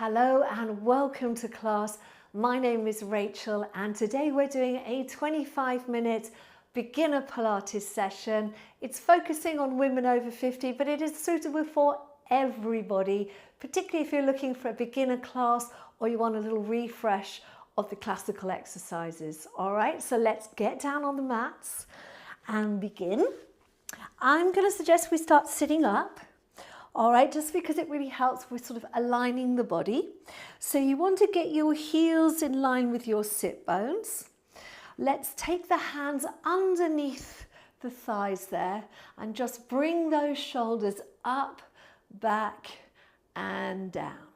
Hello and welcome to class. My name is Rachel and today we're doing a 25-minute beginner Pilates session. It's focusing on women over 50, but it is suitable for everybody, particularly if you're looking for a beginner class or you want a little refresh of the classical exercises. All right, so let's get down on the mats and begin. I'm going to suggest we start sitting up. All right, just because it really helps with sort of aligning the body. So you want to get your heels in line with your sit bones. Let's take the hands underneath the thighs there and just bring those shoulders up, back and down.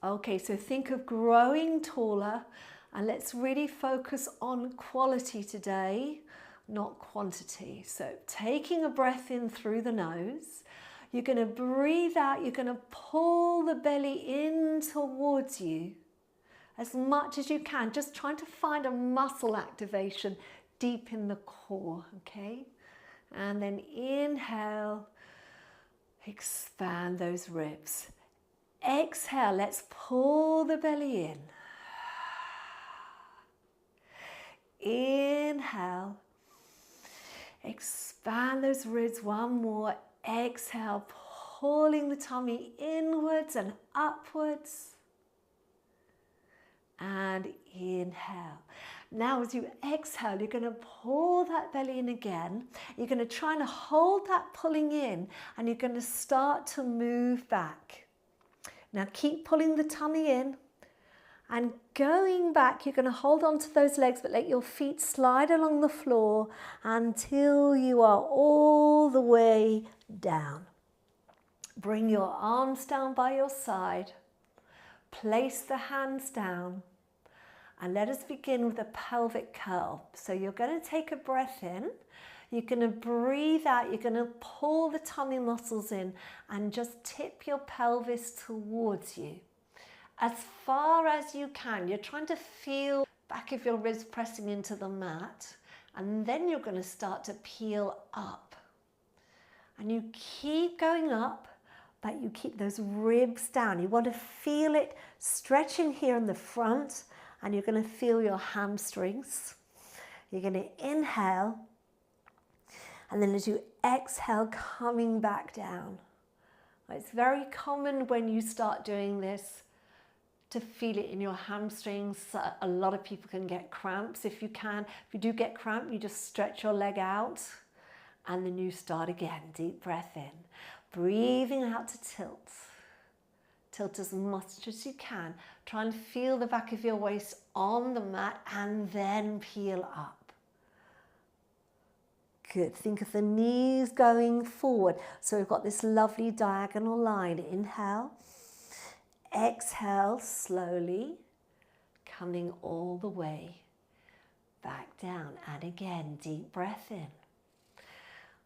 Okay, so think of growing taller and let's really focus on quality today, not quantity. So taking a breath in through the nose. You're going to breathe out, you're going to pull the belly in towards you as much as you can, just trying to find a muscle activation deep in the core, okay? And then inhale, expand those ribs. Exhale, let's pull the belly in. Inhale, expand those ribs, one more. Exhale, pulling the tummy inwards and upwards. And inhale. Now as you exhale, you're going to pull that belly in again. You're going to try and hold that pulling in and you're going to start to move back. Now keep pulling the tummy in and going back. You're going to hold on to those legs but let your feet slide along the floor until you are all the way down. Bring your arms down by your side. Place the hands down and let us begin with a pelvic curl. So you're going to take a breath in. You're going to breathe out. You're going to pull the tummy muscles in and just tip your pelvis towards you. As far as you can, you're trying to feel back of your ribs pressing into the mat, and then you're going to start to peel up. And you keep going up, but you keep those ribs down. You want to feel it stretching here in the front, and you're going to feel your hamstrings. You're going to inhale, and then as you exhale, coming back down. It's very common when you start doing this to feel it in your hamstrings. A lot of people can get cramps. If you do get cramp, you just stretch your leg out and then you start again. Deep breath in, breathing out to tilt. Tilt as much as you can. Try and feel the back of your waist on the mat and then peel up. Good. Think of the knees going forward. So we've got this lovely diagonal line. Inhale. Exhale slowly, coming all the way back down. And again, deep breath in.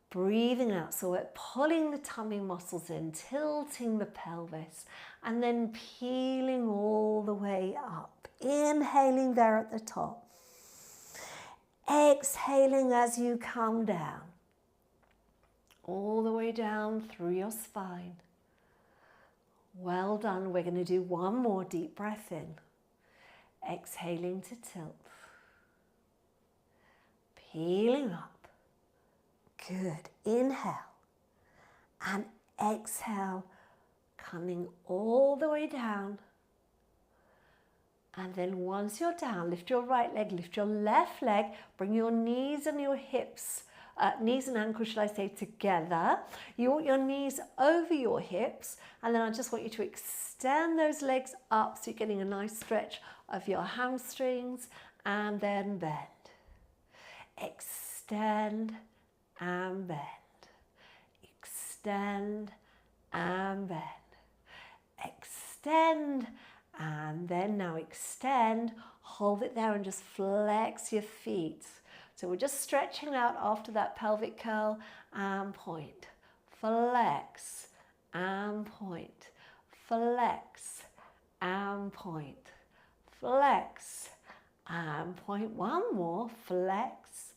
Breathing out, so we're pulling the tummy muscles in, tilting the pelvis, and then peeling all the way up. Inhaling there at the top. Exhaling as you come down. All the way down through your spine. Well done. We're going to do one more deep breath in. Exhaling to tilt. Peeling up. Good. Inhale. And exhale. Coming all the way down. And then once you're down, lift your right leg, lift your left leg. Bring your knees and your hips, knees and ankles, should I say, together. You want your knees over your hips, and then I just want you to extend those legs up so you're getting a nice stretch of your hamstrings, and then bend. Extend and bend. Extend and bend. Extend and then now extend. Hold it there and just flex your feet. So we're just stretching out after that pelvic curl and point. Flex and point. Flex and point. Flex and point. One more. Flex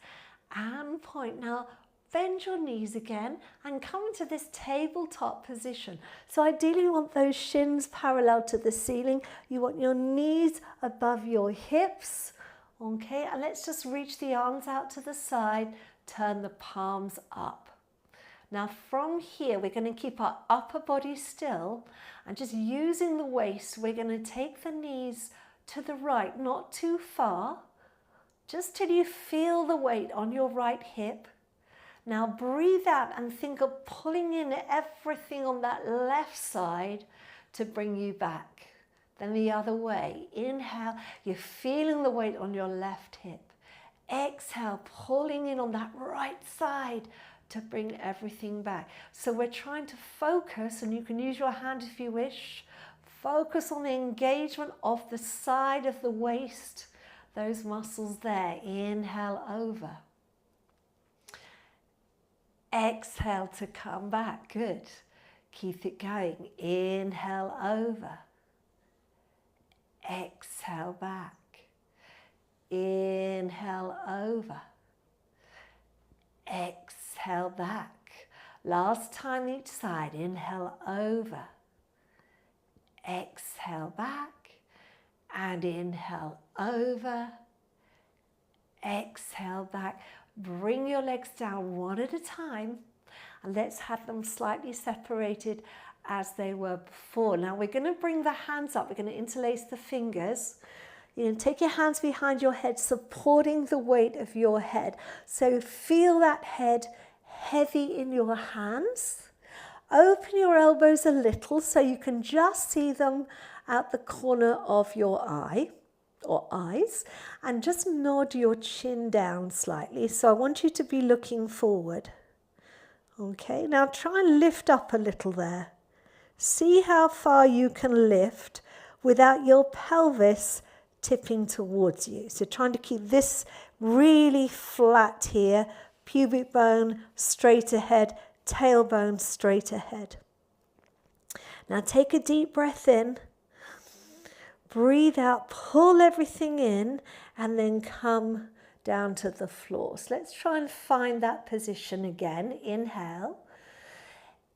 and point. Now bend your knees again and come into this tabletop position. So ideally you want those shins parallel to the ceiling. You want your knees above your hips. Okay, and let's just reach the arms out to the side, turn the palms up. Now from here, we're going to keep our upper body still and just using the waist, we're going to take the knees to the right, not too far, just till you feel the weight on your right hip. Now breathe out and think of pulling in everything on that left side to bring you back. Then the other way. Inhale, you're feeling the weight on your left hip. Exhale, pulling in on that right side to bring everything back. So we're trying to focus, and you can use your hand if you wish, focus on the engagement of the side of the waist, those muscles there. Inhale over. Exhale to come back. Good. Keep it going. Inhale over. Exhale back. Inhale over. Exhale back. Last time each side. Inhale over. Exhale back. And inhale over. Exhale back. Bring your legs down one at a time, and let's have them slightly separated as they were before. Now we're going to bring the hands up. We're going to interlace the fingers. You're going to take your hands behind your head, supporting the weight of your head. So feel that head heavy in your hands. Open your elbows a little so you can just see them out the corner of your eye or eyes, and just nod your chin down slightly. So I want you to be looking forward. Okay, now try and lift up a little there. See how far you can lift without your pelvis tipping towards you. So trying to keep this really flat here, pubic bone straight ahead, tailbone straight ahead. Now take a deep breath in. Breathe out, pull everything in, and then come down to the floor. So let's try and find that position again. Inhale.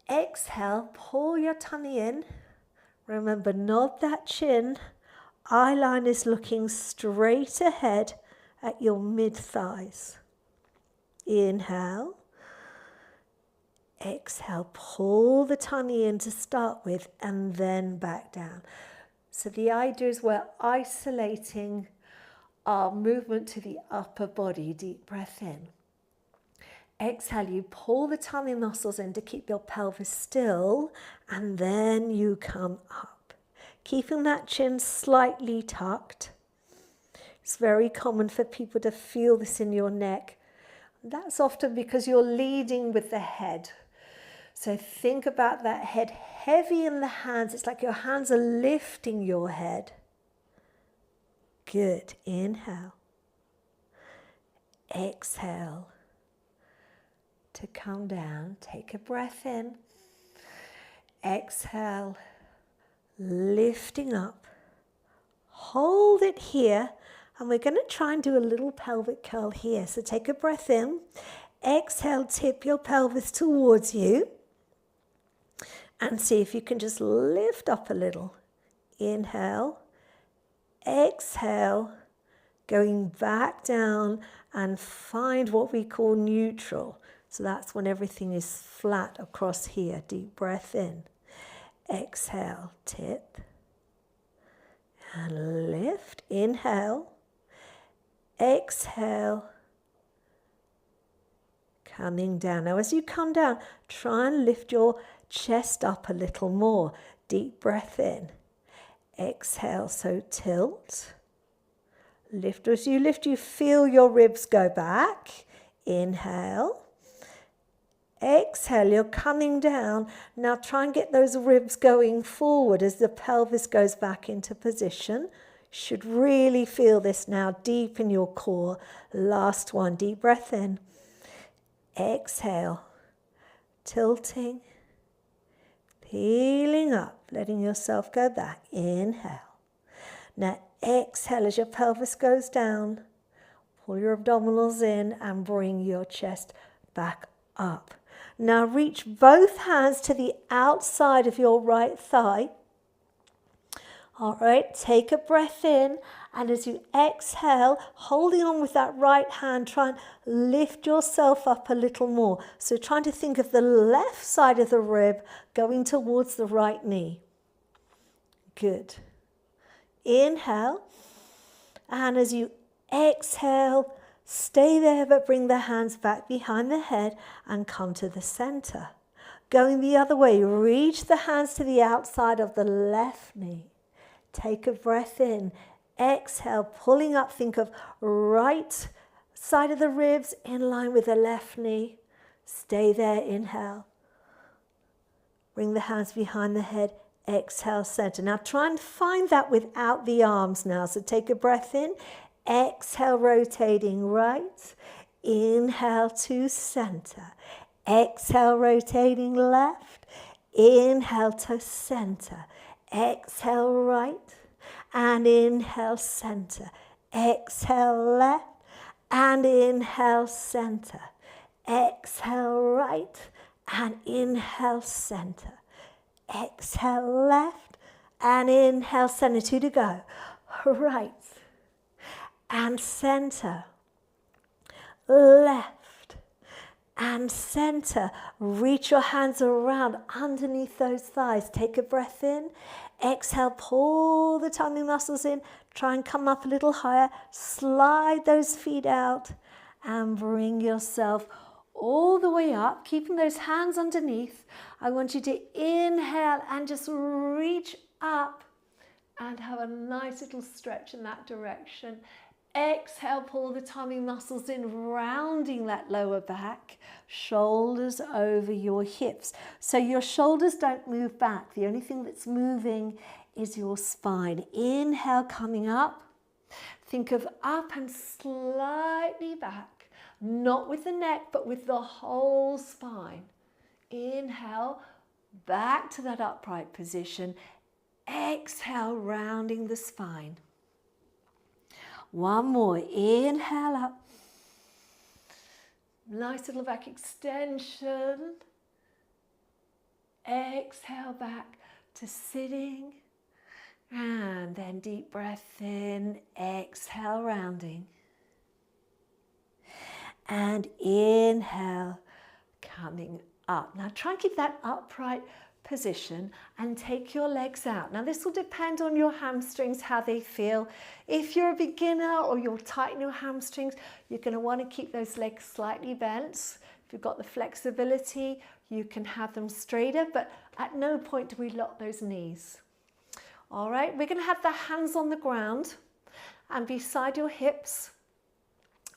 Exhale, pull your tummy in. Remember, nod that chin. Eyeline is looking straight ahead at your mid-thighs. Inhale. Exhale, pull the tummy in to start with, and then back down. So the idea is we're isolating our movement to the upper body. Deep breath in. Exhale, you pull the tummy muscles in to keep your pelvis still, and then you come up. Keeping that chin slightly tucked. It's very common for people to feel this in your neck. That's often because you're leading with the head. So think about that head heavy in the hands. It's like your hands are lifting your head. Good. Inhale. Exhale to come down. Take a breath in. Exhale. Lifting up. Hold it here. And we're going to try and do a little pelvic curl here. So take a breath in. Exhale, tip your pelvis towards you. And see if you can just lift up a little. Inhale. Exhale. Going back down and find what we call neutral. So that's when everything is flat across here. Deep breath in. Exhale. Tip. And lift. Inhale. Exhale. Coming down. Now as you come down, try and lift your chest up a little more. Deep breath in. Exhale, so tilt. Lift. As you lift, you feel your ribs go back. Inhale. Exhale, you're coming down. Now try and get those ribs going forward as the pelvis goes back into position. You should really feel this now deep in your core. Last one, deep breath in. Exhale, tilting, peeling up, letting yourself go back. Inhale. Now exhale as your pelvis goes down. Pull your abdominals in and bring your chest back up. Now reach both hands to the outside of your right thigh. All right, take a breath in, and as you exhale, holding on with that right hand, try and lift yourself up a little more. So trying to think of the left side of the rib going towards the right knee. Good. Inhale, and as you exhale, stay there, but bring the hands back behind the head and come to the center. Going the other way, reach the hands to the outside of the left knee. Take a breath in, exhale, pulling up, think of right side of the ribs in line with the left knee. Stay there, inhale. Bring the hands behind the head, exhale, center. Now try and find that without the arms now. So take a breath in, exhale, rotating right, inhale to center, exhale, rotating left, inhale to center. Exhale right, and inhale center. Exhale left, and inhale center. Exhale right, and inhale center. Exhale left, and inhale center. 2 to go. Right, and center. Left, and center. Reach your hands around underneath those thighs. Take a breath in. Exhale, pull the tummy muscles in. Try and come up a little higher. Slide those feet out and bring yourself all the way up, keeping those hands underneath. I want you to inhale and just reach up and have a nice little stretch in that direction. Exhale, pull the tummy muscles in, rounding that lower back, shoulders over your hips. So your shoulders don't move back. The only thing that's moving is your spine. Inhale, coming up. Think of up and slightly back, not with the neck, but with the whole spine. Inhale, back to that upright position. Exhale, rounding the spine. One more, inhale up. Nice little back extension. Exhale back to sitting. And then deep breath in, exhale, rounding. And inhale, coming up. Now try and keep that upright position and take your legs out. Now this will depend on your hamstrings, how they feel. If you're a beginner or you're tight in your hamstrings, you're going to want to keep those legs slightly bent. If you've got the flexibility, you can have them straighter, but at no point do we lock those knees. All right, we're going to have the hands on the ground and beside your hips.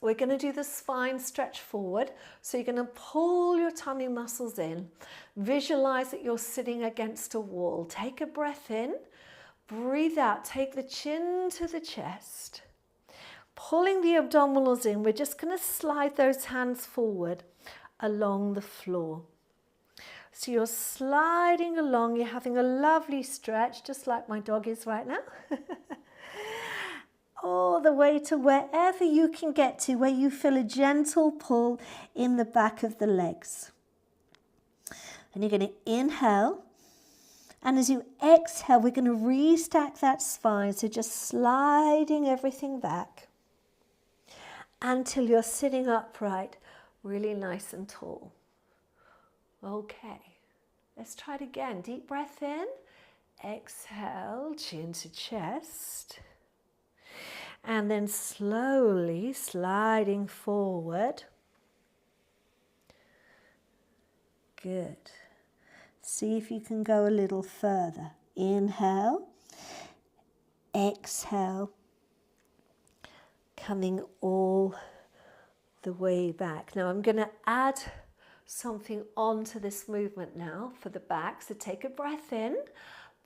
We're going to do the spine stretch forward. So you're going to pull your tummy muscles in. Visualize that you're sitting against a wall. Take a breath in. Breathe out. Take the chin to the chest. Pulling the abdominals in, we're just going to slide those hands forward along the floor. So you're sliding along. You're having a lovely stretch, just like my dog is right now. All the way to wherever you can get to, where you feel a gentle pull in the back of the legs. And you're going to inhale. And as you exhale, we're going to restack that spine. So just sliding everything back until you're sitting upright, really nice and tall. Okay, let's try it again. Deep breath in. Exhale, chin to chest. And then slowly sliding forward. Good. See if you can go a little further. Inhale. Exhale. Coming all the way back. Now I'm going to add something onto this movement now for the back. So take a breath in.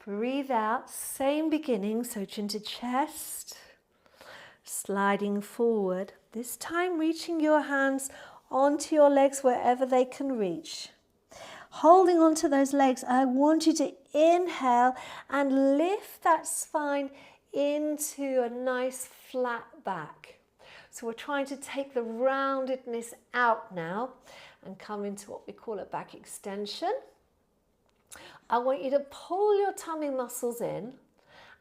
Breathe out. Same beginning. So chin to chest. Sliding forward, this time reaching your hands onto your legs wherever they can reach. Holding onto those legs, I want you to inhale and lift that spine into a nice flat back. So we're trying to take the roundedness out now. and come into what we call a back extension. I want you to pull your tummy muscles in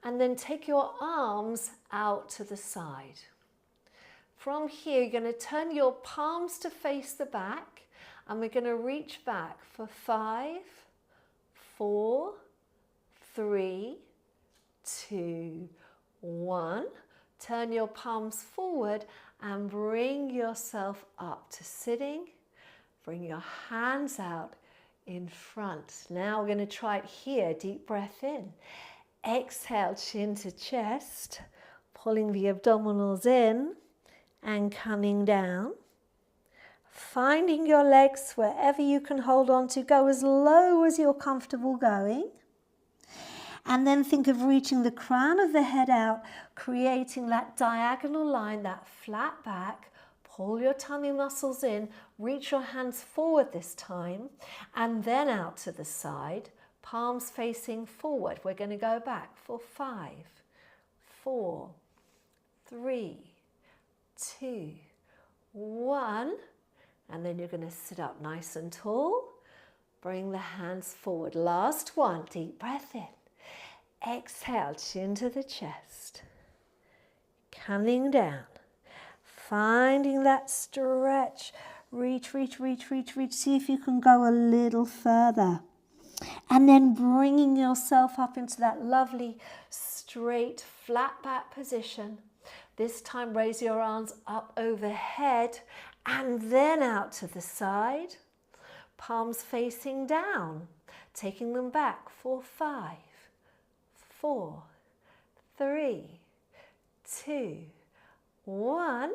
and then take your arms out to the side. From here, you're going to turn your palms to face the back, and we're going to reach back for 5, 4, 3, 2, 1. Turn your palms forward and bring yourself up to sitting. Bring your hands out in front. Now we're going to try it here. Deep breath in. Exhale, chin to chest, pulling the abdominals in and coming down. Finding your legs wherever you can hold on to. Go as low as you're comfortable going. And then think of reaching the crown of the head out, creating that diagonal line, that flat back. Pull your tummy muscles in, reach your hands forward this time, and then out to the side, palms facing forward. We're going to go back for 5, 4, 3, 2, 1. And then you're going to sit up nice and tall. Bring the hands forward. Last one, deep breath in. Exhale, chin to the chest. Coming down. Finding that stretch. Reach, reach, reach, reach, reach. See if you can go a little further. And then bringing yourself up into that lovely, straight, flat back position. This time, raise your arms up overhead and then out to the side. Palms facing down. Taking them back for 5, 4, 3, 2, 1.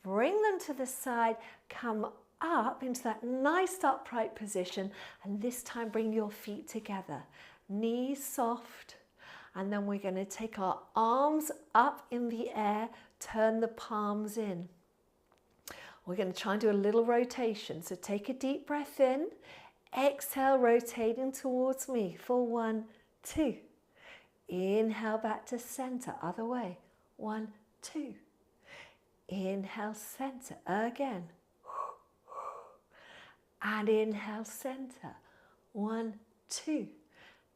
Bring them to the side, come up into that nice upright position, and this time bring your feet together. Knees soft, and then we're going to take our arms up in the air, turn the palms in. We're going to try and do a little rotation. So take a deep breath in, exhale, rotating towards me for 1, 2. Inhale back to center, other way, 1, 2. Inhale, center, again. And inhale, center, 1, 2.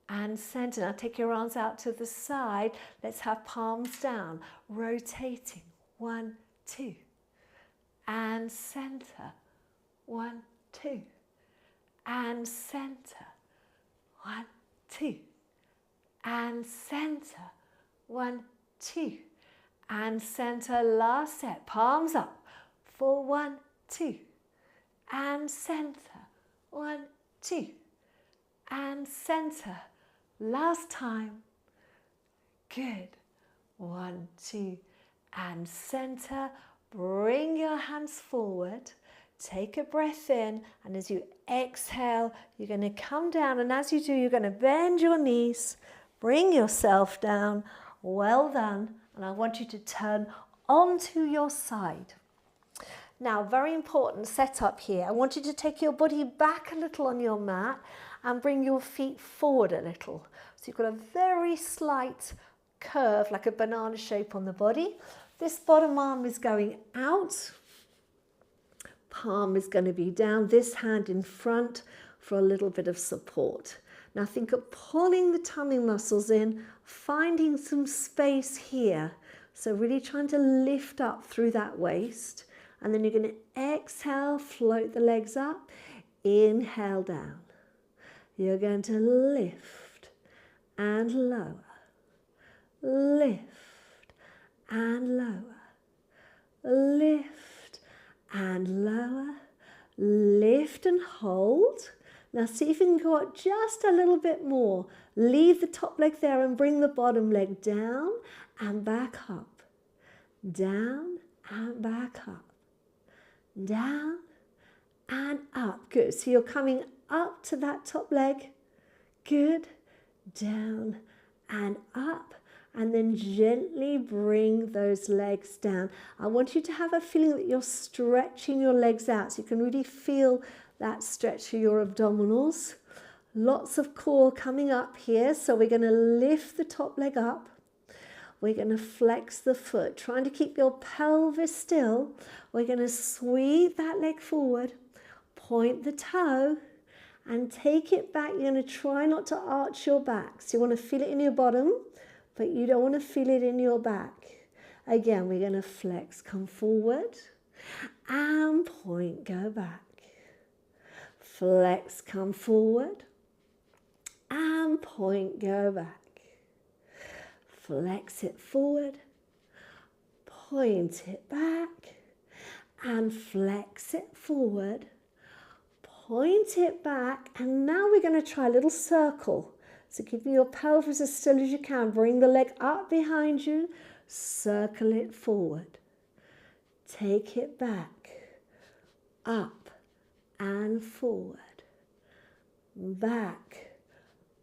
And center. Now take your arms out to the side. Let's have palms down, rotating, 1, 2. And center, 1, 2. And center, 1, 2. And center, 1, 2. And center, last set, palms up for 1, 2. And center, 1, 2. And center, last time. Good. 1, 2. And center. Bring your hands forward. Take a breath in. And as you exhale, you're going to come down. And as you do, you're going to bend your knees. Bring yourself down. Well done. And I want you to turn onto your side. Now, very important setup here. I want you to take your body back a little on your mat and bring your feet forward a little. So you've got a very slight curve, like a banana shape on the body. This bottom arm is going out. Palm is going to be down. This hand in front for a little bit of support. Now think of pulling the tummy muscles in, finding some space here. So really trying to lift up through that waist. And then you're going to exhale, float the legs up, inhale down. You're going to lift and lower, lift and lower, lift and lower, lift and hold. Now see if you can go up just a little bit more. Leave the top leg there and bring the bottom leg down and back up. Down and back up. Down and up. Good. So you're coming up to that top leg. Good. Down and up. And then gently bring those legs down. I want you to have a feeling that you're stretching your legs out. So you can really feel that stretch through your abdominals. Lots of core coming up here. So we're going to lift the top leg up. We're going to flex the foot, trying to keep your pelvis still. We're going to sweep that leg forward. point the toe and take it back. You're going to try not to arch your back. So you want to feel it in your bottom, but you don't want to feel it in your back. Again, we're going to flex, come forward, and point, go back. Flex, come forward, and point, go back. Flex it forward, point it back, and flex it forward, point it back. And now we're going to try a little circle. So keeping your pelvis as still as you can. Bring the leg up behind you, circle it forward, take it back, up and forward, back,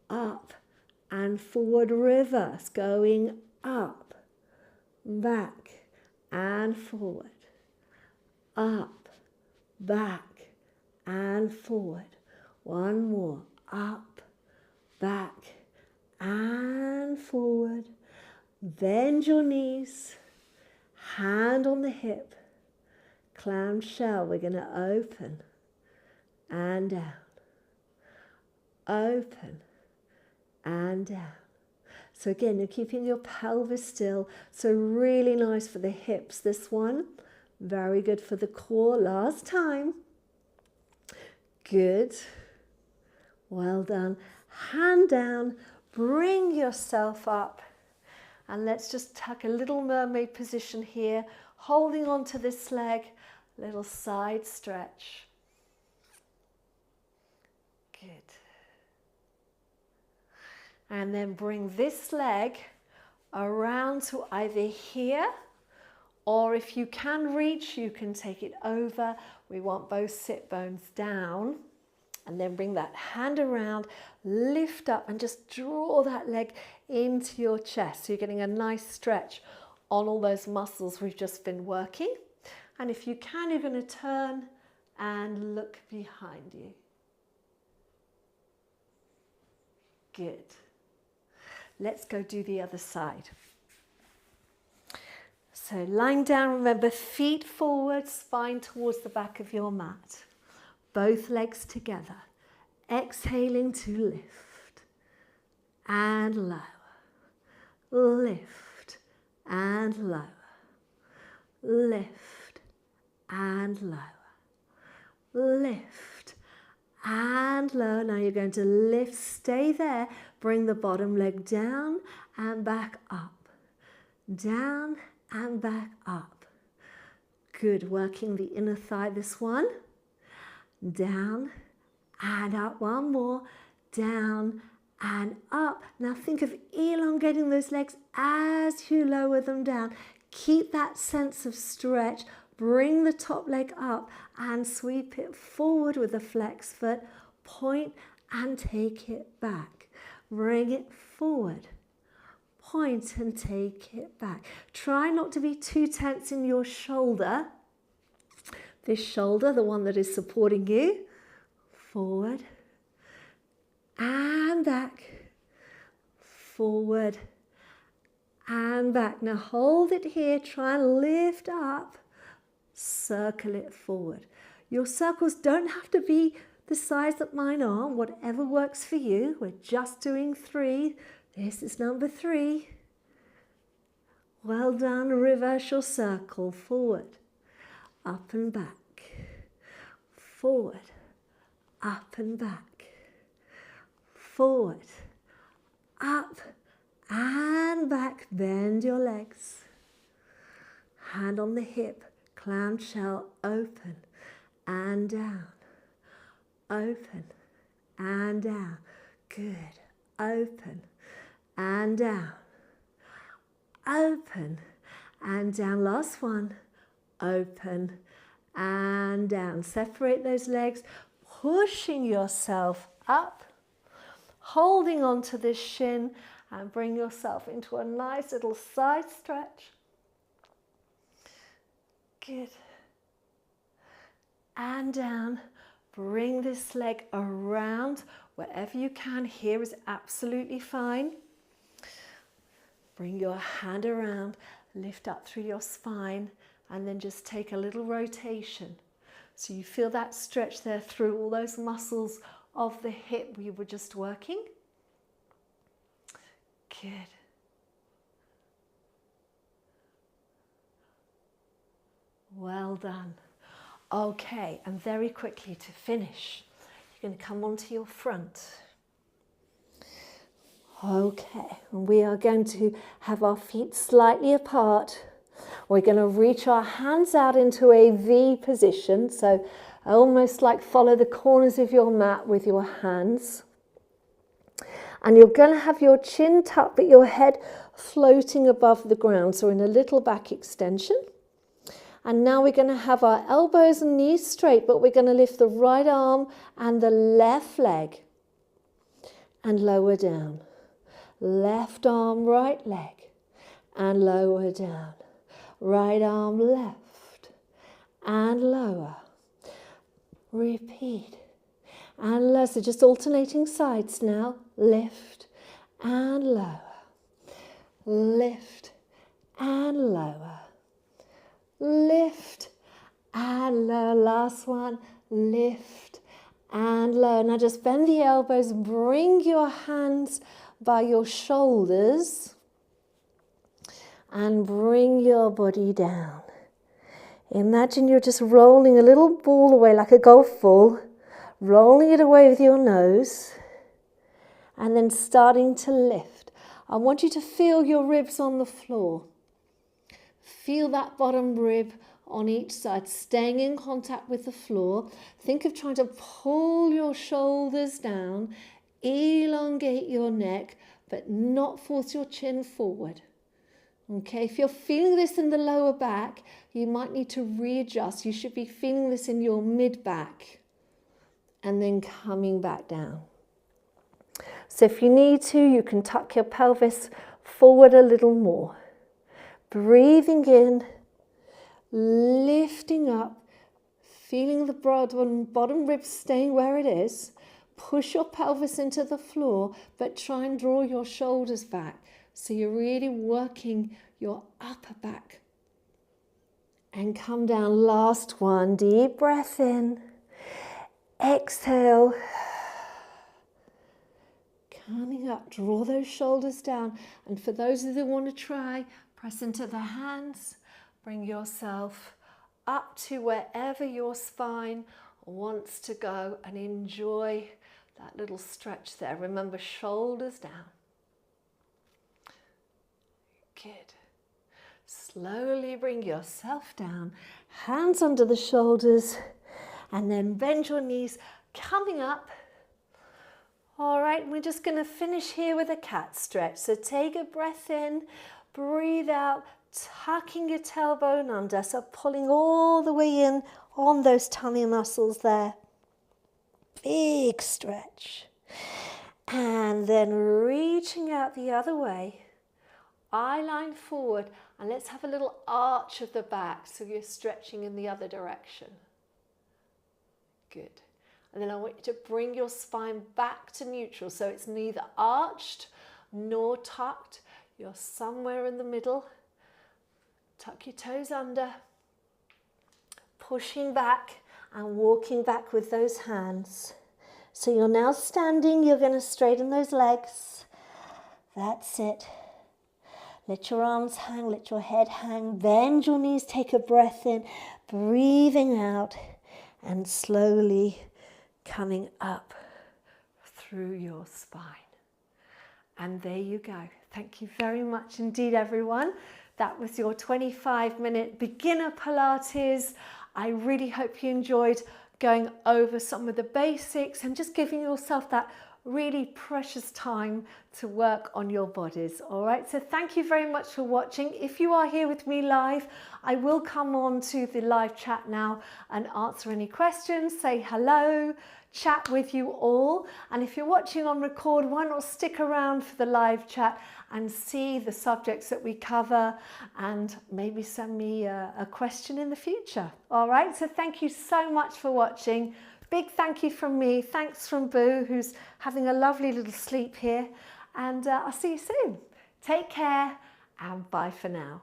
up and forward, reverse, going up, back and forward, up, back and forward. One more, up, back and forward. Bend your knees, hand on the hip, clamshell. We're going to open and down, open and down. So again, you're keeping your pelvis still. So really nice for the hips, this one. Very good for the core. Last time. Good. Well done. Hand down, bring yourself up. And let's just tuck a little mermaid position here, holding on to this leg, little side stretch. Good. And then bring this leg around to either here, or if you can reach, you can take it over. We want both sit bones down. And then bring that hand around, lift up and just draw that leg into your chest. So you're getting a nice stretch on all those muscles we've just been working. And if you can, you're going to turn and look behind you. Good. Let's go do the other side. So lying down, remember feet forward, spine towards the back of your mat. Both legs together. Exhaling to lift and lower. Lift and lower. Lift and lower. Lift and lower. Now you're going to lift, stay there. Bring the bottom leg down and back up. Down and back up. Good, working the inner thigh, this one. Down and up. One more. Down and up. Now think of elongating those legs as you lower them down. Keep that sense of stretch. Bring the top leg up and sweep it forward with a flex foot. Point and take it back. Bring it forward. Point and take it back. Try not to be too tense in your shoulder. This shoulder, the one that is supporting you, forward and back, forward and back. Now hold it here, try and lift up, circle it forward. Your circles don't have to be the size that mine are, whatever works for you. We're just doing 3. This is number 3. Well done, reverse your circle, forward. Up and back, forward, up and back, forward, up and back. Bend your legs. Hand on the hip, clamshell, open and down, open and down. Good. Open and down, open and down. Last one. Open and down. Separate those legs, pushing yourself up, holding on to this shin, and bring yourself into a nice little side stretch. Good. And down. Bring this leg around wherever you can. Here is absolutely fine. Bring your hand around, lift up through your spine, and then just take a little rotation. So you feel that stretch there through all those muscles of the hip we were just working. Good. Well done. Okay, and very quickly to finish, you're going to come onto your front. Okay, and we are going to have our feet slightly apart. We're going to reach our hands out into a V position, so almost like follow the corners of your mat with your hands. And you're going to have your chin tucked but your head floating above the ground, so in a little back extension. And now we're going to have our elbows and knees straight, but we're going to lift the right arm and the left leg and lower down. Left arm, right leg and lower down. Right arm, left and lower. Repeat. And lower. So just alternating sides now. Lift and lower. Lift and lower. Lift and lower. Last one. Lift and lower. Now just bend the elbows. Bring your hands by your shoulders. And bring your body down. Imagine you're just rolling a little ball away like a golf ball. Rolling it away with your nose. And then starting to lift. I want you to feel your ribs on the floor. Feel that bottom rib on each side, staying in contact with the floor. Think of trying to pull your shoulders down, elongate your neck, but not force your chin forward. Okay, if you're feeling this in the lower back, you might need to readjust. You should be feeling this in your mid-back and then coming back down. So if you need to, you can tuck your pelvis forward a little more. Breathing in, lifting up, feeling the bottom rib staying where it is. Push your pelvis into the floor, but try and draw your shoulders back. So you're really working your upper back. And come down. Last one. Deep breath in. Exhale. Coming up. Draw those shoulders down. And for those of you who want to try, press into the hands. Bring yourself up to wherever your spine wants to go and enjoy that little stretch there. Remember, shoulders down. Good. Slowly bring yourself down, hands under the shoulders, and then bend your knees, coming up. All right, we're just going to finish here with a cat stretch. So take a breath in, breathe out, tucking your tailbone under, so pulling all the way in on those tummy muscles there. Big stretch. And then reaching out the other way. Eye line forward, and let's have a little arch of the back so you're stretching in the other direction. Good. And then I want you to bring your spine back to neutral, so it's neither arched nor tucked. You're somewhere in the middle. Tuck your toes under, pushing back and walking back with those hands. So you're now standing, you're going to straighten those legs. That's it. Let your arms hang, let your head hang, bend your knees, take a breath in, breathing out, and slowly coming up through your spine. And there you go. Thank you very much indeed, everyone. That was your 25-minute beginner Pilates. I really hope you enjoyed going over some of the basics and just giving yourself that really precious time to work on your bodies. All right, so thank you very much for watching. If you are here with me live, I will come on to the live chat now and answer any questions, say hello, chat with you all. And if you're watching on record, why not stick around for the live chat and see the subjects that we cover and maybe send me a question in the future. All right, so thank you so much for watching. Big thank you from me. Thanks from Boo, who's having a lovely little sleep here. And I'll see you soon. Take care and bye for now.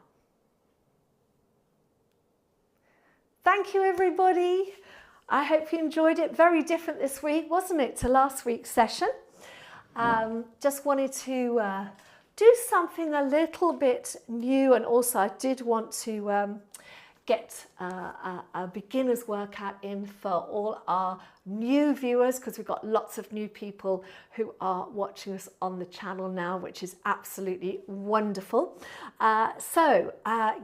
Thank you, everybody. I hope you enjoyed it. Very different this week, wasn't it, to last week's session? Just wanted to do something a little bit new, and also I did want to get a beginner's workout in for all our new viewers, because we've got lots of new people who are watching us on the channel now, which is absolutely wonderful. Yeah,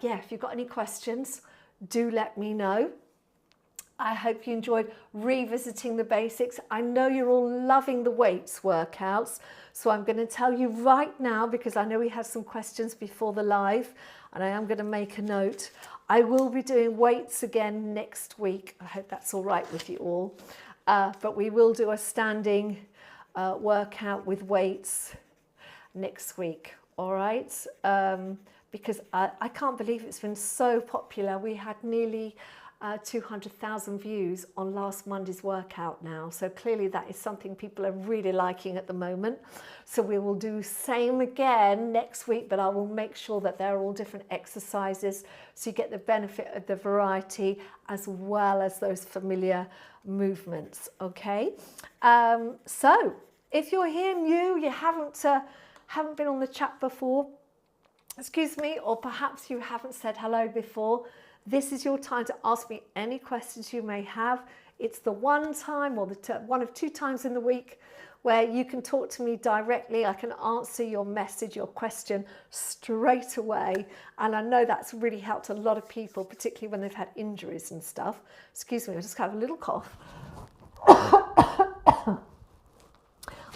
if you've got any questions, do let me know. I hope you enjoyed revisiting the basics. I know you're all loving the weights workouts, so I'm going to tell you right now, because I know we had some questions before the live, and I am going to make a note. I will be doing weights again next week. I hope that's all right with you all. But we will do a standing workout with weights next week, all right? Because I can't believe it's been so popular. We had nearly 200,000 views on last Monday's workout now. So clearly that is something people are really liking at the moment. So we will do same again next week, but I will make sure that they're all different exercises, so you get the benefit of the variety as well as those familiar movements, okay? So if you're here new, you haven't been on the chat before, excuse me, or perhaps you haven't said hello before, this is your time to ask me any questions you may have. It's the one time, or one of two times in the week, where you can talk to me directly. I can answer your message, your question straight away. And I know that's really helped a lot of people, particularly when they've had injuries and stuff. Excuse me, I just have a little cough.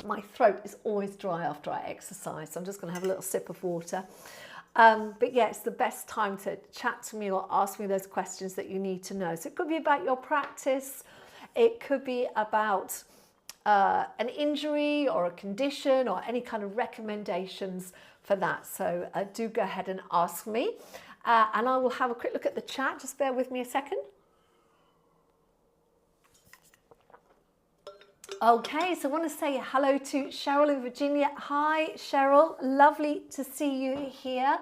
My throat is always dry after I exercise, so I'm just going to have a little sip of water. But yeah, it's the best time to chat to me or ask me those questions that you need to know. So it could be about your practice, it could be about an injury or a condition, or any kind of recommendations for that. So do go ahead and ask me. And I will have a quick look at the chat. Just bear with me a second. Okay, so I want to say hello to Cheryl in Virginia. Hi, Cheryl. Lovely to see you here.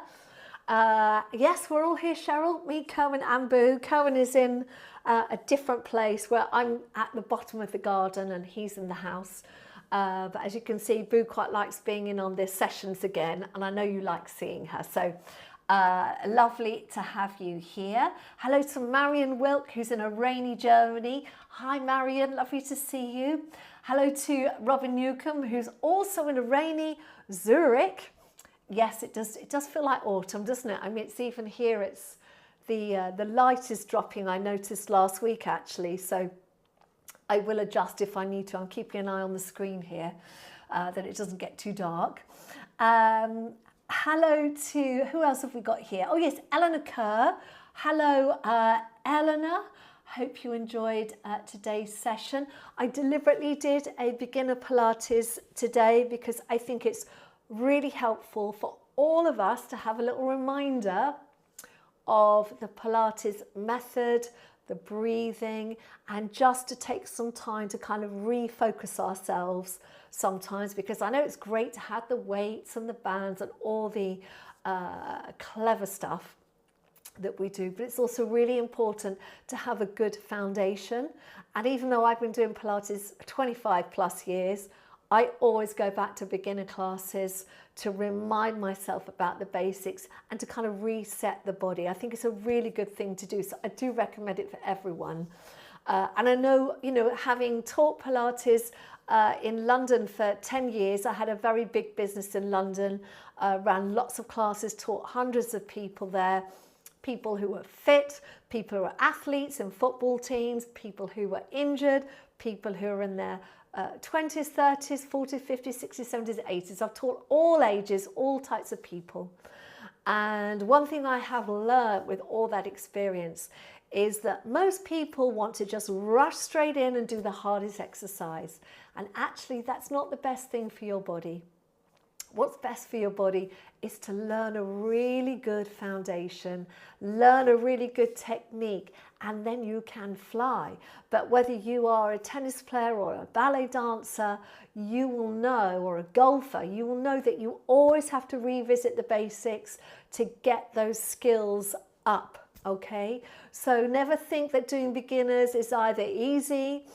Yes, we're all here, Cheryl. Me, Cohen, and Boo. Cohen is in a different place, where I'm at the bottom of the garden and he's in the house. But as you can see, Boo quite likes being in on their sessions again, and I know you like seeing her. So lovely to have you here. Hello to Marion Wilk, who's in a rainy Germany. Hi Marion, lovely to see you. Hello to Robin Newcomb, who's also in a rainy Zurich. Yes, it does feel like autumn, doesn't it? I mean, it's even here, it's the light is dropping, I noticed last week actually, so I will adjust if I need to. I'm keeping an eye on the screen here, that it doesn't get too dark. Hello to, who else have we got here? Oh yes, Eleanor Kerr. Hello, Eleanor. Hope you enjoyed today's session. I deliberately did a beginner Pilates today because I think it's really helpful for all of us to have a little reminder of the Pilates method, the breathing, and just to take some time to kind of refocus ourselves sometimes, because I know it's great to have the weights and the bands and all the clever stuff that we do, but it's also really important to have a good foundation. And even though I've been doing Pilates 25 plus years, I always go back to beginner classes to remind myself about the basics and to kind of reset the body. I think it's a really good thing to do, so I do recommend it for everyone. And I know, you know, having taught Pilates in London for 10 years, I had a very big business in London, ran lots of classes, taught hundreds of people there, people who were fit, people who were athletes in football teams, people who were injured, people who are in their 20s, 30s, 40s, 50s, 60s, 70s, 80s. I've taught all ages, all types of people. And one thing I have learned with all that experience is that most people want to just rush straight in and do the hardest exercise. And actually, that's not the best thing for your body. What's best for your body is to learn a really good foundation, learn a really good technique, and then you can fly. But whether you are a tennis player or a ballet dancer, you will know, or a golfer, you will know that you always have to revisit the basics to get those skills up. Okay, so never think that doing beginners is either easy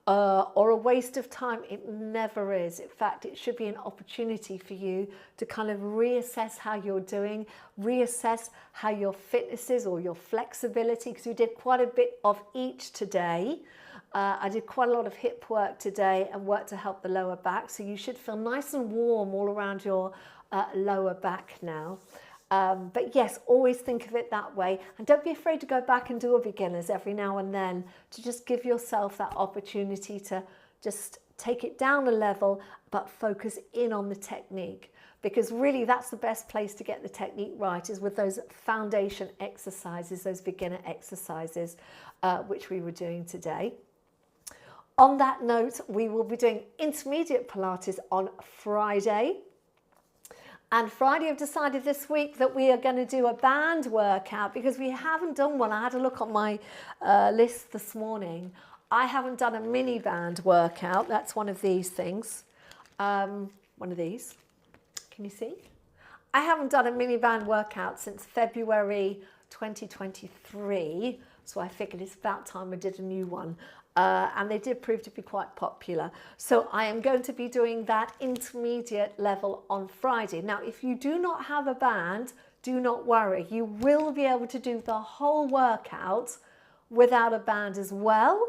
or a waste of time. It never is. In fact, it should be an opportunity for you to kind of reassess how you're doing, reassess how your fitness is or your flexibility, because we did quite a bit of each today. I did quite a lot of hip work today and work to help the lower back, so you should feel nice and warm all around your lower back now. But yes, always think of it that way, and don't be afraid to go back and do a beginners every now and then to just give yourself that opportunity to just take it down a level but focus in on the technique, because really that's the best place to get the technique right, is with those foundation exercises, those beginner exercises which we were doing today. On that note, we will be doing intermediate Pilates on Friday. And Friday, I've decided this week that we are going to do a band workout because we haven't done one. I had a look on my list this morning. I haven't done a mini band workout. That's one of these things. One of these. Can you see? I haven't done a mini band workout since February 2023. So I figured it's about time I did a new one. And they did prove to be quite popular. So I am going to be doing that intermediate level on Friday. Now, if you do not have a band, do not worry. You will be able to do the whole workout without a band as well,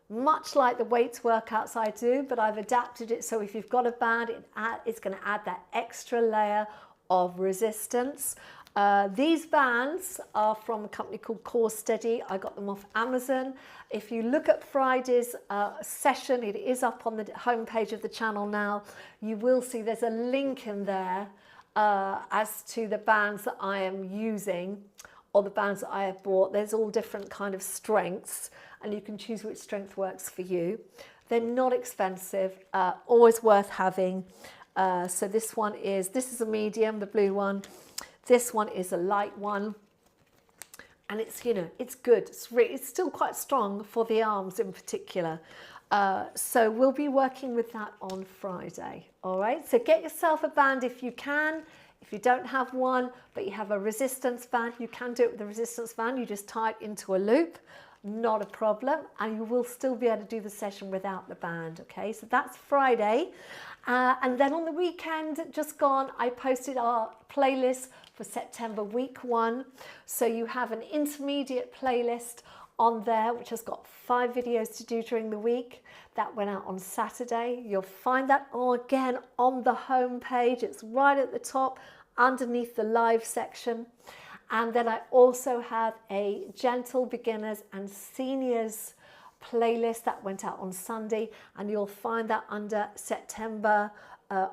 much like the weights workouts I do, but I've adapted it so if you've got a band, it's going to add that extra layer of resistance. These bands are from a company called Core Steady. I got them off Amazon. If you look at Friday's session, it is up on the homepage of the channel now. You will see there's a link in there as to the bands that I am using or the bands that I have bought. There's all different kind of strengths and you can choose which strength works for you. They're not expensive, always worth having. So this is a medium, the blue one. This one is a light one, and it's, you know, it's good. It's still quite strong for the arms in particular. So we'll be working with that on Friday. All right, so get yourself a band if you can. If you don't have one, but you have a resistance band, you can do it with a resistance band. You just tie it into a loop, not a problem, and you will still be able to do the session without the band. Okay, so that's Friday. And then on the weekend just gone, I posted our playlist for September week 1. So you have an intermediate playlist on there, which has got 5 videos to do during the week. That went out on Saturday. You'll find that all again on the home page. It's right at the top underneath the live section. And then I also have a gentle beginners and seniors playlist that went out on Sunday, and you'll find that under September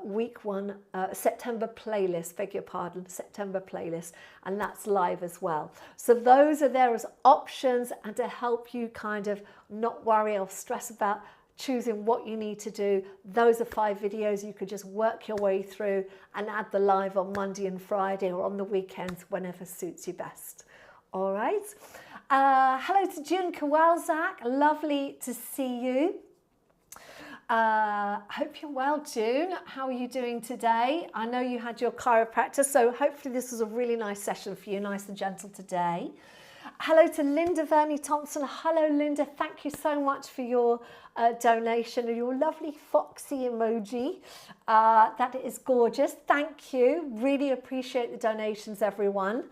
week 1, September playlist, beg your pardon, September playlist, and that's live as well. So those are there as options and to help you kind of not worry or stress about choosing what you need to do. Those are 5 videos you could just work your way through and add the live on Monday and Friday or on the weekends, whenever suits you best. All right. Hello to June Kowalczak. Lovely to see you. Hope you're well, June. How are you doing today? I know you had your chiropractor, so hopefully this was a really nice session for you, nice and gentle today. Hello to Linda Verney Thompson. Hello, Linda. Thank you so much for your donation and your lovely foxy emoji. That is gorgeous. Thank you. Really appreciate the donations, everyone.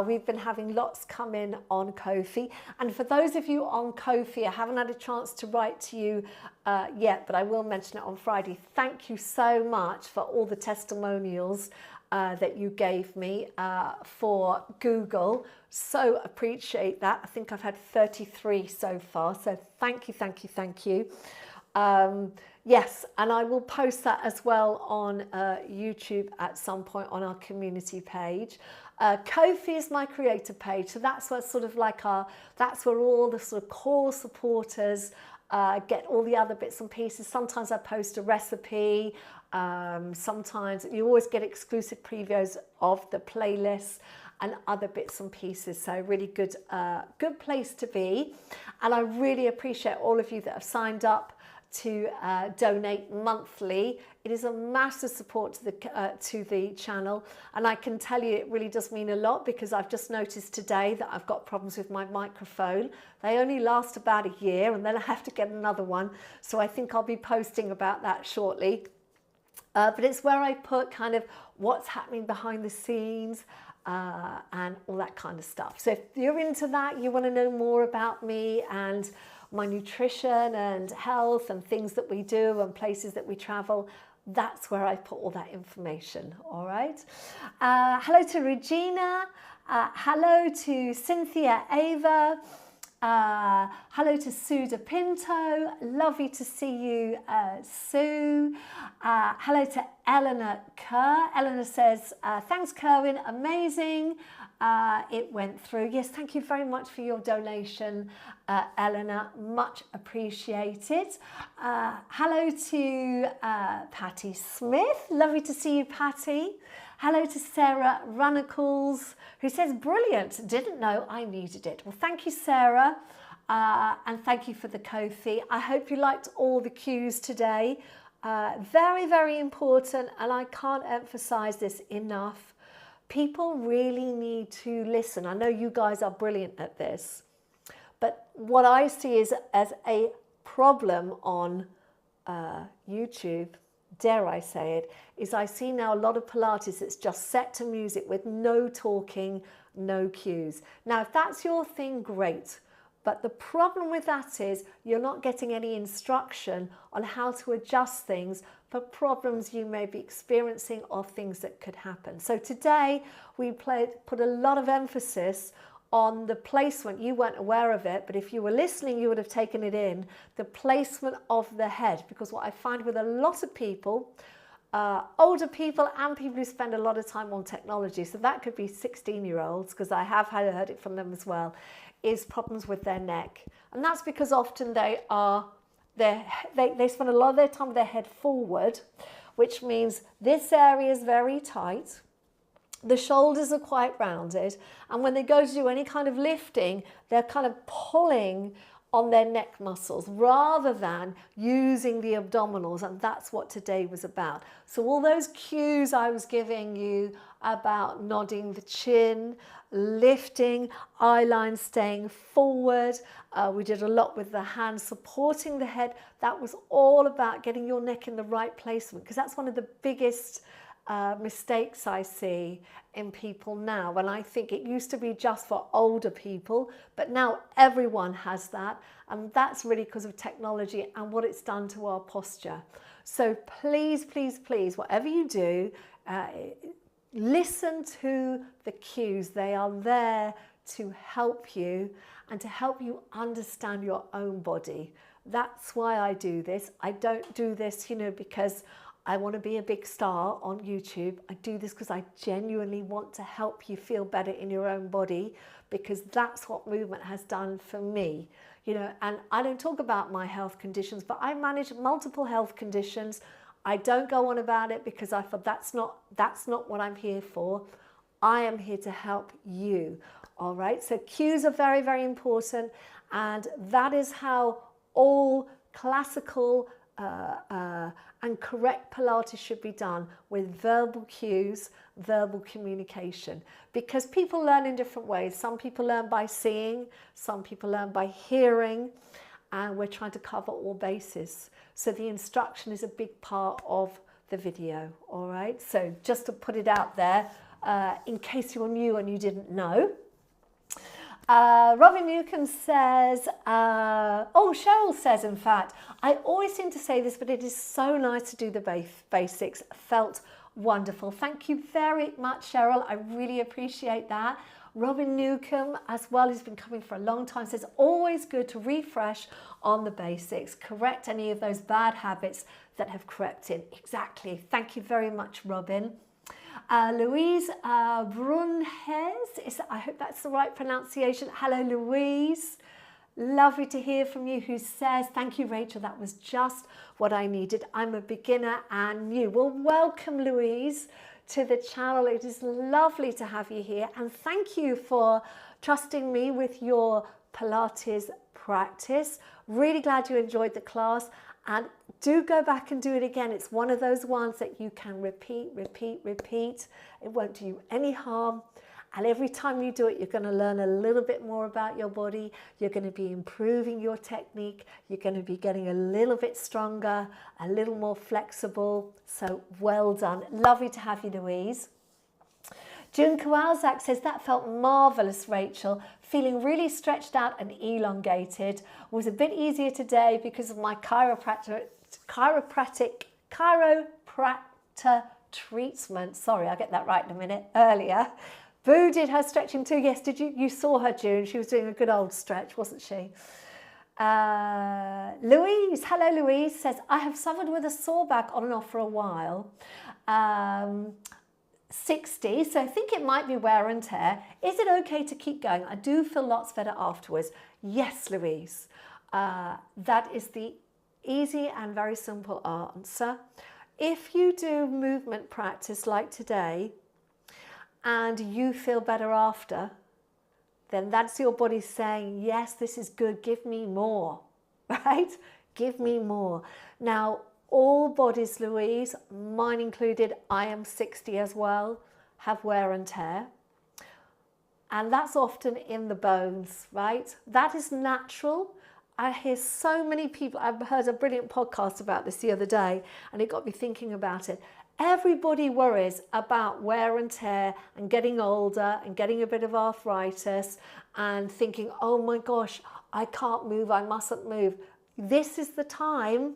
We've been having lots come in on Ko-fi. And for those of you on Ko-fi, I haven't had a chance to write to you yet, but I will mention it on Friday. Thank you so much for all the testimonials that you gave me for Google. So appreciate that. I think I've had 33 so far. So thank you, thank you, thank you. Yes, and I will post that as well on YouTube at some point on our community page. Ko-fi is my creator page, so that's where sort of like that's where all the sort of core supporters get all the other bits and pieces. Sometimes I post a recipe, sometimes you always get exclusive previews of the playlists and other bits and pieces. So really good place to be. And I really appreciate all of you that have signed up to donate monthly. It is a massive support to the channel, and I can tell you it really does mean a lot, because I've just noticed today that I've got problems with my microphone. They only last about a year, and then I have to get another one, so I think I'll be posting about that shortly. But it's where I put kind of what's happening behind the scenes and all that kind of stuff. So if you're into that, you want to know more about me and my nutrition and health and things that we do and places that we travel, that's where I put all that information, all right? Hello to Regina. Hello to Cynthia Ava. Hello to Sue De Pinto. Lovely to see you, Sue. Hello to Eleanor Kerr. Eleanor says, thanks, Kerwin. Amazing. It went through. Yes, thank you very much for your donation, Eleanor. Much appreciated. Hello to Patty Smith. Lovely to see you, Patty. Hello to Sarah Runnacles, who says, brilliant, didn't know I needed it. Well, thank you, Sarah, and thank you for the Ko-fi. I hope you liked all the cues today. Very, very important, and I can't emphasize this enough. People really need to listen. I know you guys are brilliant at this, but what I see is as a problem on YouTube, dare I say it, is I see now a lot of Pilates that's just set to music with no talking, no cues. Now, if that's your thing, great. But the problem with that is you're not getting any instruction on how to adjust things for problems you may be experiencing or things that could happen. So today we put a lot of emphasis on the placement. You weren't aware of it, but if you were listening, you would have taken it in, the placement of the head. Because what I find with a lot of people, older people and people who spend a lot of time on technology, so that could be 16-year-olds, because I have heard it from them as well, is problems with their neck. And that's because often they spend a lot of their time with their head forward, which means this area is very tight. The shoulders are quite rounded, and when they go to do any kind of lifting, they're kind of pulling on their neck muscles rather than using the abdominals, and that's what today was about. So all those cues I was giving you about nodding the chin, lifting, eye line staying forward, we did a lot with the hands supporting the head. That was all about getting your neck in the right placement, because that's one of the biggest mistakes I see in people now. And I think it used to be just for older people, but now everyone has that, and that's really because of technology and what it's done to our posture. So please, please, please, whatever you do, listen to the cues. They are there to help you and to help you understand your own body. That's why I do this. I don't do this, because I want to be a big star on YouTube. I do this because I genuinely want to help you feel better in your own body, because that's what movement has done for me. And I don't talk about my health conditions, but I manage multiple health conditions. I don't go on about it because I thought that's not what I'm here for. I am here to help you. All right. So cues are very, very important, and that is how all classical and correct Pilates should be done, with verbal cues, verbal communication, because people learn in different ways. Some people learn by seeing, some people learn by hearing, and we're trying to cover all bases. So the instruction is a big part of the video, all right? So just to put it out there, in case you're new and you didn't know. Robin Newcomb says, Cheryl says, in fact, I always seem to say this, but it is so nice to do the basics. Felt wonderful. Thank you very much, Cheryl. I really appreciate that. Robin Newcomb as well, who's been coming for a long time, says, always good to refresh on the basics, correct any of those bad habits that have crept in. Exactly. Thank you very much, Robin. Louise Brunhes, I hope that's the right pronunciation. Hello, Louise. Lovely to hear from you, who says, thank you, Rachel, that was just what I needed. I'm a beginner and new. Well, welcome, Louise, to the channel. It is lovely to have you here, and thank you for trusting me with your Pilates practice. Really glad you enjoyed the class, And do go back and do it again. It's one of those ones that you can repeat, repeat, repeat. It won't do you any harm. And every time you do it, you're going to learn a little bit more about your body. You're going to be improving your technique. You're going to be getting a little bit stronger, a little more flexible. So well done. Lovely to have you, Louise. June Kowalczak says, that felt marvellous, Rachel. Feeling really stretched out and elongated. Was a bit easier today because of my chiropractor treatment. Sorry, I'll get that right in a minute. Earlier. Boo did her stretching too. Yes, did you? You saw her, June. She was doing a good old stretch, wasn't she? Louise, hello Louise, says, I have suffered with a sore back on and off for a while. 60, so I think it might be wear and tear. Is it okay to keep going? I do feel lots better afterwards. Yes, Louise. That is the easy and very simple answer. If you do movement practice like today, and you feel better after, then that's your body saying, yes, this is good, give me more, right? Give me more. Now, all bodies, Louise, mine included, I am 60 as well, have wear and tear. And that's often in the bones, right? That is natural. I hear so many people, I've heard a brilliant podcast about this the other day, and it got me thinking about it. Everybody worries about wear and tear and getting older and getting a bit of arthritis and thinking, oh my gosh, I can't move, I mustn't move. This is the time,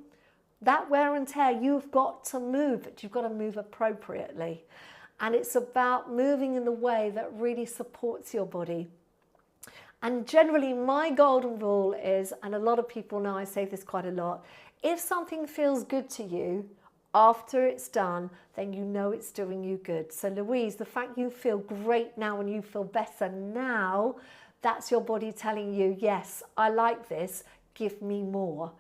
that wear and tear, you've got to move, but you've got to move appropriately. And it's about moving in the way that really supports your body. And generally my golden rule is, and a lot of people know I say this quite a lot, if something feels good to you, after it's done, then you know it's doing you good. So Louise, the fact you feel great now and you feel better now, that's your body telling you, yes, I like this, give me more.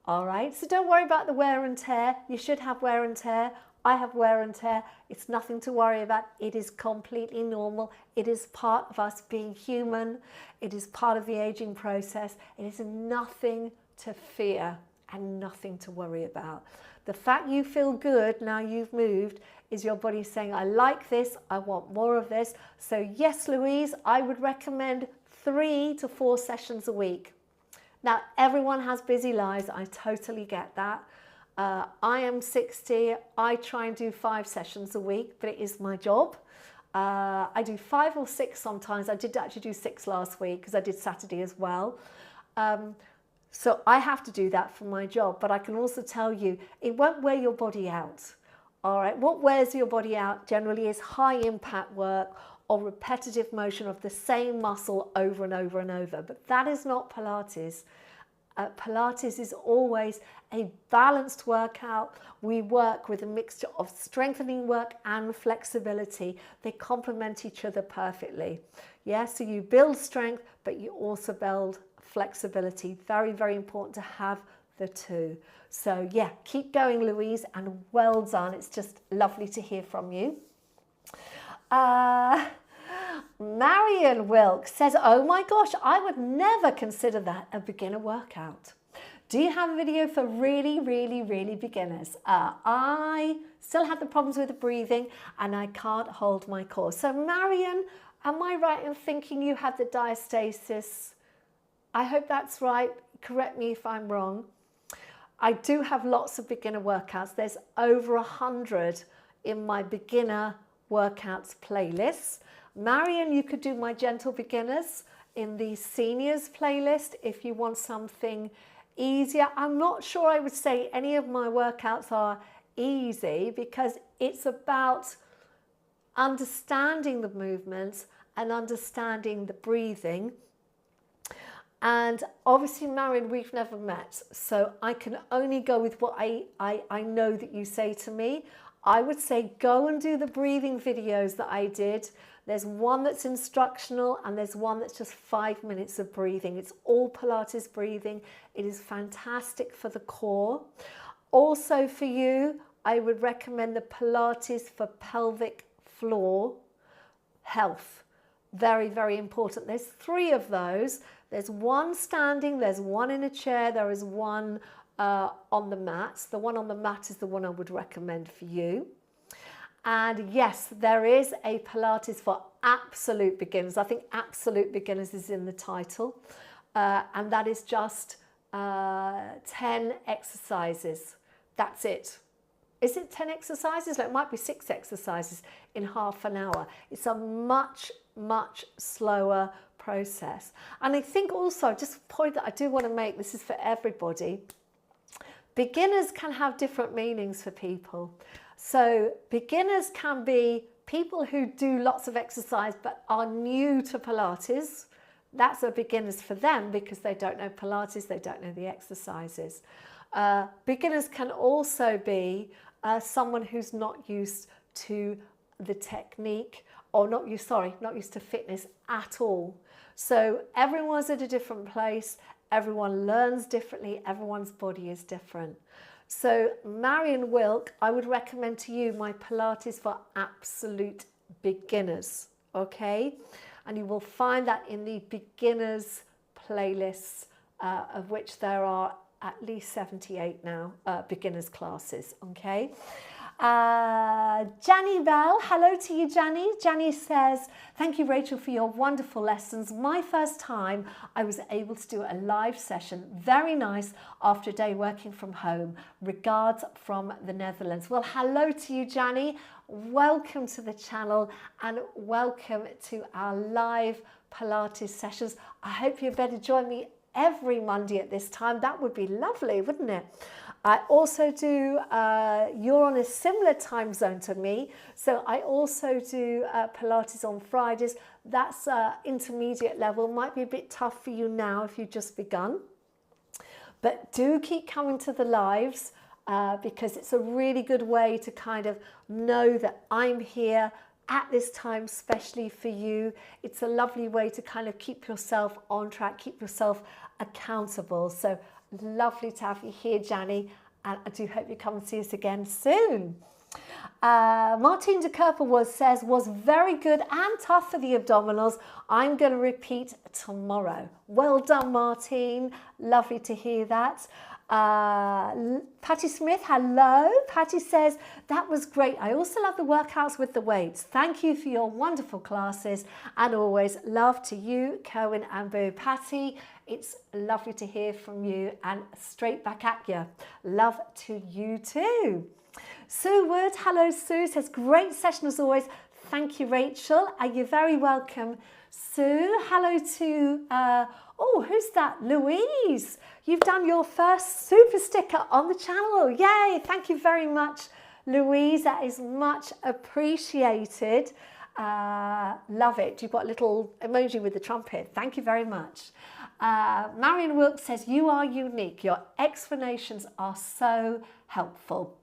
All right, so don't worry about the wear and tear. You should have wear and tear. I have wear and tear. It's nothing to worry about. It is completely normal. It is part of us being human. It is part of the aging process. It is nothing to fear and nothing to worry about. The fact you feel good now you've moved is your body saying, I like this, I want more of this. So yes, Louise, I would recommend 3 to 4 sessions a week. Now, everyone has busy lives. I totally get that. I am 60. I try and do 5 sessions a week, but it is my job. I do 5 or 6 sometimes. I did actually do 6 last week because I did Saturday as well. So I have to do that for my job, but I can also tell you, it won't wear your body out. All right, what wears your body out generally is high impact work or repetitive motion of the same muscle over and over and over. But that is not Pilates. Pilates is always a balanced workout. We work with a mixture of strengthening work and flexibility. They complement each other perfectly. Yeah, so you build strength, but you also build flexibility. Very, very important to have the two. So yeah, keep going, Louise, and well done. It's just lovely to hear from you. Marion Wilkes says, oh my gosh, I would never consider that a beginner workout. Do you have a video for really, really, really beginners? I still have the problems with the breathing and I can't hold my core. So Marion, am I right in thinking you had the diastasis? I hope that's right. Correct me if I'm wrong. I do have lots of beginner workouts. There's over 100 in my beginner workouts playlist. Marion, you could do my gentle beginners in the seniors playlist if you want something easier. I'm not sure I would say any of my workouts are easy because it's about understanding the movements and understanding the breathing. And obviously, Marion, we've never met, so I can only go with what I know that you say to me. I would say go and do the breathing videos that I did. There's one that's instructional and there's one that's just 5 minutes of breathing. It's all Pilates breathing. It is fantastic for the core. Also for you, I would recommend the Pilates for pelvic floor health. Very, very important. There's 3 of those. There's one standing, there's one in a chair, there is one on the mat. The one on the mat is the one I would recommend for you. And yes, there is a Pilates for absolute beginners. I think absolute beginners is in the title. And that is just 10 exercises. That's it. Is it 10 exercises? No, it might be 6 exercises in half an hour. It's a much, much slower process. And I think also, just a point that I do want to make, this is for everybody, beginners can have different meanings for people. So beginners can be people who do lots of exercise but are new to Pilates. That's a beginners for them because they don't know Pilates, they don't know the exercises. Beginners can also be someone who's not used to the technique or not used to fitness at all. So everyone's at a different place, everyone learns differently, everyone's body is different. So Marion Wilk, I would recommend to you my Pilates for absolute beginners, okay? And you will find that in the beginners playlists, of which there are at least 78 now, beginners classes, okay? Janny Bell, hello to you, Janny. Janny says, thank you, Rachel, for your wonderful lessons. My first time I was able to do a live session. Very nice after a day working from home. Regards from the Netherlands. Well, hello to you, Janny. Welcome to the channel and welcome to our live Pilates sessions. I hope you better join me every Monday at this time. That would be lovely, wouldn't it? I also do, you're on a similar time zone to me, so I also do Pilates on Fridays. That's intermediate level, might be a bit tough for you now if you've just begun. But do keep coming to the lives because it's a really good way to kind of know that I'm here at this time, especially for you. It's a lovely way to kind of keep yourself on track, keep yourself accountable. So lovely to have you here, Janny, and I do hope you come and see us again soon. Martine de Kerper says, was very good and tough for the abdominals. I'm going to repeat tomorrow. Well done, Martine. Lovely to hear that. Patty Smith, hello. Patty says, that was great. I also love the workouts with the weights. Thank you for your wonderful classes and always love to you, Cohen and Boo. Patty, it's lovely to hear from you and straight back at you. Love to you too. Sue Wood, hello Sue, says great session as always. Thank you, Rachel. You're very welcome. Sue, hello to, oh, who's that? Louise. You've done your first super sticker on the channel. Yay, thank you very much, Louise. That is much appreciated. Love it. You've got a little emoji with the trumpet. Thank you very much. Marion Wilkes says, you are unique. Your explanations are so helpful.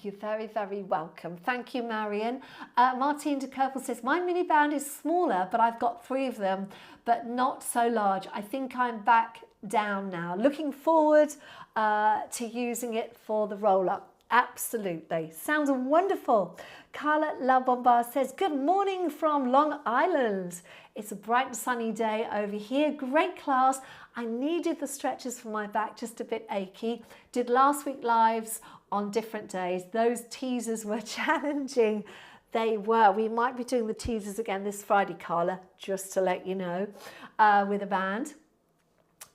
You're very, very welcome. Thank you, Marion. Martine de Kerpel says, my mini band is smaller, but I've got 3 of them, but not so large. I think I'm back down now. Looking forward to using it for the roll-up. Absolutely. Sounds wonderful. Carla La Bombard says, good morning from Long Island. It's a bright and sunny day over here. Great class. I needed the stretches for my back, just a bit achy. Did last week lives on different days. Those teasers were challenging. They were. We might be doing the teasers again this Friday, Carla, just to let you know, with a band.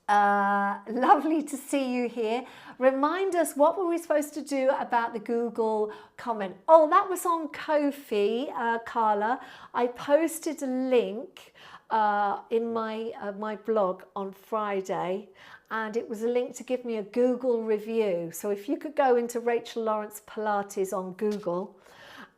Lovely to see you here. Remind us, what were we supposed to do about the Google comment? Oh, that was on Ko-fi, Carla. I posted a link in my blog on Friday, and it was a link to give me a Google review. So if you could go into Rachel Lawrence Pilates on Google,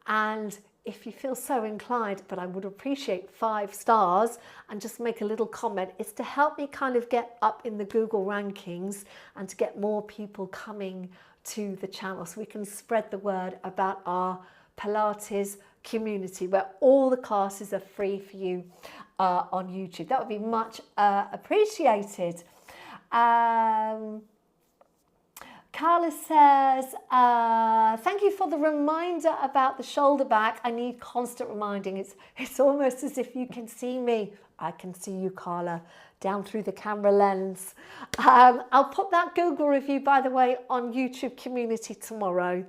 and if you feel so inclined, but I would appreciate 5 stars and just make a little comment. It's to help me kind of get up in the Google rankings and to get more people coming to the channel so we can spread the word about our Pilates community where all the classes are free for you on YouTube. That would be much appreciated. Carla says, thank you for the reminder about the shoulder back. I need constant reminding. It's almost as if you can see me. I can see you, Carla. down through the camera lens. I'll put that Google review, by the way, on YouTube community tomorrow.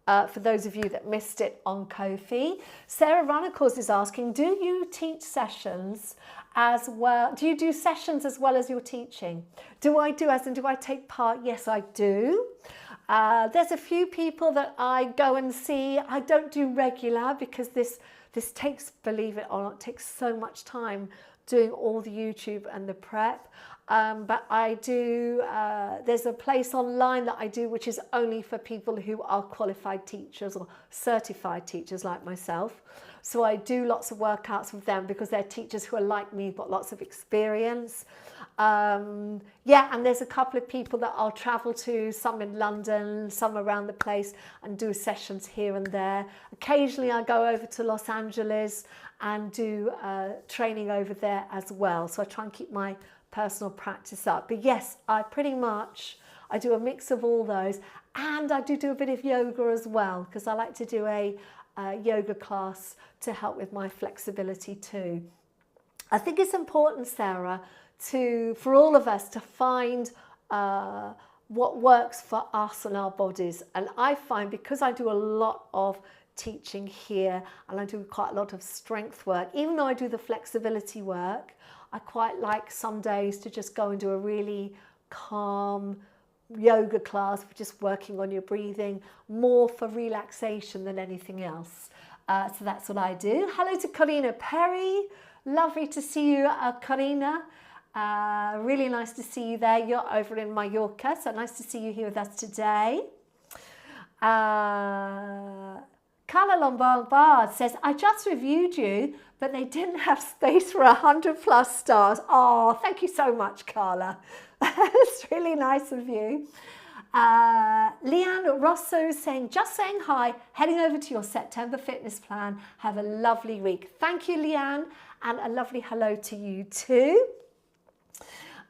For those of you that missed it on Ko-fi. Sarah Runnercourse is asking, do you teach sessions as well? Do you do sessions as well as your teaching? Do I take part? Yes, I do. There's a few people that I go and see. I don't do regular because this takes, believe it or not, takes so much time doing all the YouTube and the prep. But I do, there's a place online that I do which is only for people who are qualified teachers or certified teachers like myself. So I do lots of workouts with them because they're teachers who are like me, but lots of experience. Yeah, and there's a couple of people that I'll travel to, some in London, some around the place, and do sessions here and there. Occasionally I go over to Los Angeles and do training over there as well. So I try and keep my personal practice up. But yes, I do a mix of all those, and I do a bit of yoga as well because I like to do a yoga class to help with my flexibility too. I think it's important, Sarah, for all of us to find what works for us and our bodies. And I find, because I do a lot of teaching here and I do quite a lot of strength work, even though I do the flexibility work, I quite like some days to just go and do a really calm yoga class for just working on your breathing, more for relaxation than anything else. So that's what I do. Hello to Karina Perry. Lovely to see you, Karina. Really nice to see you there. You're over in Mallorca, so nice to see you here with us today. Carla Lombard says, I just reviewed you, but they didn't have space for 100+ stars. Oh, thank you so much, Carla. That's really nice of you. Leanne Rosso saying, just saying hi, heading over to your September fitness plan. Have a lovely week. Thank you, Leanne, and a lovely hello to you too.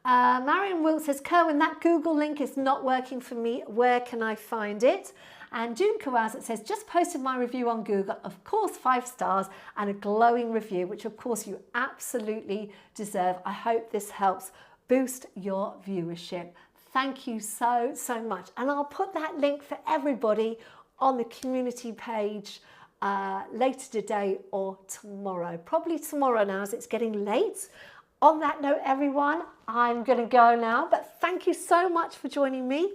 Marion Wilt says, Kerwin, that Google link is not working for me. Where can I find it? And June Kawaz says, just posted my review on Google, of course 5 stars and a glowing review, which of course you absolutely deserve. I hope this helps boost your viewership. Thank you so much. And I'll put that link for everybody on the community page later today or tomorrow. Probably tomorrow now as it's getting late. On that note, everyone, I'm going to go now, but thank you so much for joining me.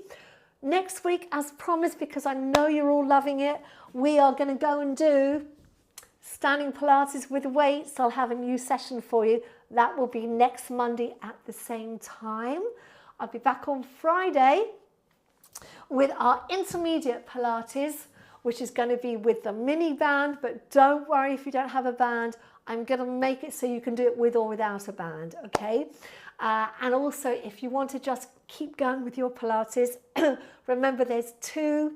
Next week, as promised, because I know you're all loving it, we are going to go and do standing Pilates with weights. I'll have a new session for you. That will be next Monday at the same time. I'll be back on Friday with our intermediate Pilates, which is going to be with the mini band, but don't worry if you don't have a band. I'm going to make it so you can do it with or without a band, okay? And also, if you want to just keep going with your Pilates, remember there's 2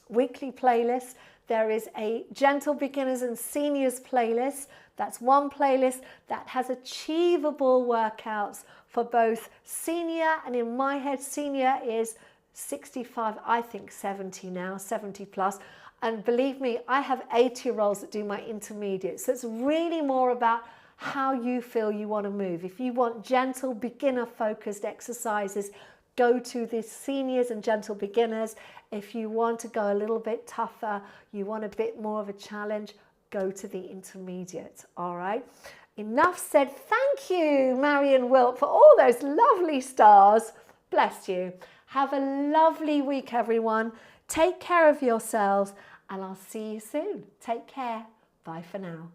weekly playlists. There is a gentle beginners and seniors playlist. That's one playlist that has achievable workouts for both senior, and in my head, senior is 65, I think 70 now, 70 plus. And believe me, I have 80-year-olds that do my intermediate. So it's really more about how you feel you want to move. If you want gentle, beginner-focused exercises, go to the seniors and gentle beginners. If you want to go a little bit tougher, you want a bit more of a challenge, go to the intermediate, all right? Enough said. Thank you, Marion Wilt, for all those lovely stars. Bless you. Have a lovely week, everyone. Take care of yourselves, and I'll see you soon. Take care. Bye for now.